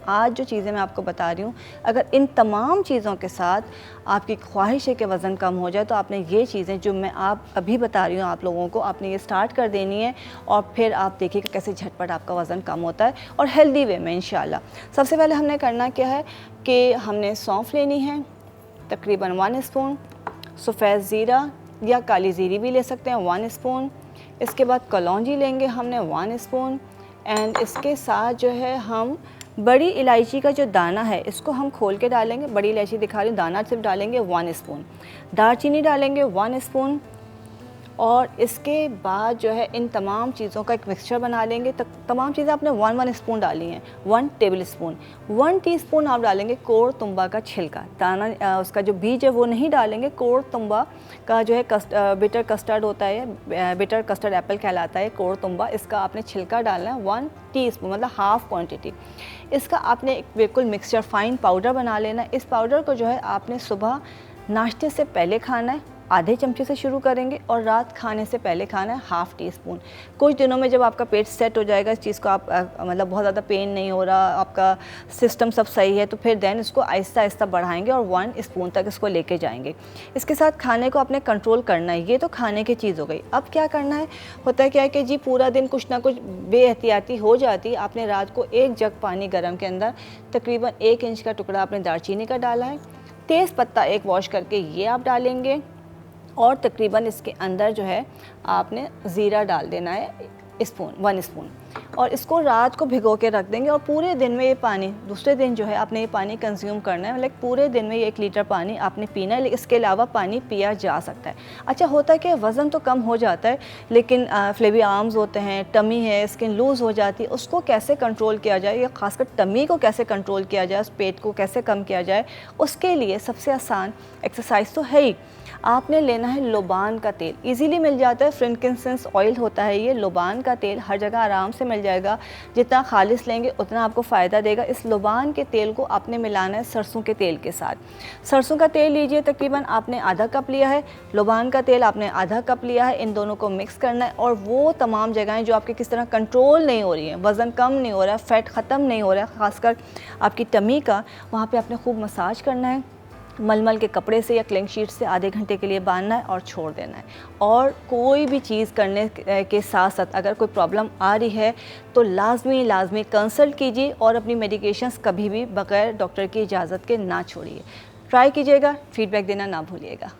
आज जो चीज़ें मैं आपको बता रही हूँ, अगर इन तमाम चीज़ों के साथ आपकी ख्वाहिश है कि वज़न कम हो जाए, तो आपने ये चीज़ें जो मैं आप अभी बता रही हूँ आप लोगों को, आपने ये स्टार्ट कर देनी है और फिर आप देखिएगा कैसे झटपट आपका वज़न कम होता है और हेल्दी वे में इंशाल्लाह। सबसे पहले हमने करना क्या है कि हमने सौंफ लेनी है तकरीबन 1 स्पून, सफ़ेद ज़ीरा या काली ज़ीरी भी ले सकते हैं 1 स्पून। इसके बाद कलौंजी लेंगे हमने 1 स्पून एंड इसके साथ जो है हम बड़ी इलायची का जो दाना है इसको हम खोल के डालेंगे। बड़ी इलायची दिखा रही हूँ, दाना सिर्फ डालेंगे 1 स्पून। दालचीनी डालेंगे 1 स्पून और इसके बाद जो है इन तमाम चीज़ों का एक मिक्सचर बना लेंगे। तमाम चीज़ें आपने 1 स्पून डाली हैं, 1 टेबल स्पून। 1 टीस्पून आप डालेंगे कोर तुंबा का छिलका, दाना उसका जो बीज है वो नहीं डालेंगे। कोर तुंबा का जो है बिटर कस्टर्ड होता है, बिटर कस्टर्ड एप्पल कहलाता है कोर तुंबा, इसका आपने छिलका डालना है 1 टीस्पून, मतलब हाफ़ क्वांटिटी। इसका आपने एक बिल्कुल मिक्सचर फ़ाइन पाउडर बना लेना है। इस पाउडर को जो है आपने सुबह नाश्ते से पहले खाना है, आधे चमचे से शुरू करेंगे और रात खाने से पहले खाना है हाफ़ टीस्पून। कुछ दिनों में जब आपका पेट सेट हो जाएगा, इस चीज़ को आप मतलब बहुत ज़्यादा पेन नहीं हो रहा, आपका सिस्टम सब सही है, तो फिर देन इसको आहिस्ता आहिस्ता बढ़ाएंगे और 1 स्पून तक इसको लेके जाएंगे। इसके साथ खाने को आपने कंट्रोल करना है। ये तो खाने की चीज़ हो गई। अब क्या करना है, होता क्या है कि जी पूरा दिन कुछ ना कुछ बेएहतियाती हो जाती है। आपने रात को 1 जग पानी गर्म के अंदर तकरीबन 1 इंच का टुकड़ा आपने दालचीनी का डाला है, तेज़ पत्ता 1 वॉश करके ये आप डालेंगे और तकरीबन इसके अंदर जो है आपने ज़ीरा डाल देना है 1 स्पून और इसको रात को भिगो के रख देंगे और पूरे दिन में ये पानी, दूसरे दिन जो है आपने ये पानी कंज्यूम करना है। मतलब पूरे दिन में ये 1 लीटर पानी आपने पीना है। इसके अलावा पानी पिया जा सकता है। अच्छा होता है कि वज़न तो कम हो जाता है लेकिन फ्लेबी आर्म्स होते हैं, टमी है, स्किन लूज़ हो जाती है, उसको कैसे कंट्रोल किया जाए या ख़ासकर टमी को कैसे कंट्रोल किया जाए, उस पेट को कैसे कम किया जाए, उसके लिए सबसे आसान एक्सरसाइज तो है ही। आपने लेना है लोबान का तेल, इजीली मिल जाता है, फ्रैंकिंसेंस ऑयल होता है ये। लोबान का तेल हर जगह आराम से मिल जाएगा, जितना खालिस लेंगे उतना आपको फ़ायदा देगा। इस लोबान के तेल को आपने मिलाना है सरसों के तेल के साथ। सरसों का तेल लीजिए, तकरीबन आपने आधा कप लिया है, लोबान का तेल आपने आधा कप लिया है। इन दोनों को मिक्स करना है और वो तमाम जगहें जो आपके किस तरह कंट्रोल नहीं हो रही हैं, वज़न कम नहीं हो रहा है, फ़ैट ख़त्म नहीं हो रहा है, ख़ासकर आपकी टमी का, वहाँ पर आपने खूब मसाज करना है। मलमल के कपड़े से या क्लिंग शीट से आधे घंटे के लिए बांधना है और छोड़ देना है। और कोई भी चीज़ करने के साथ साथ अगर कोई प्रॉब्लम आ रही है तो लाजमी कंसल्ट कीजिए और अपनी मेडिकेशंस कभी भी बग़ैर डॉक्टर की इजाज़त के ना छोड़िए। ट्राई कीजिएगा, फीडबैक देना ना भूलिएगा।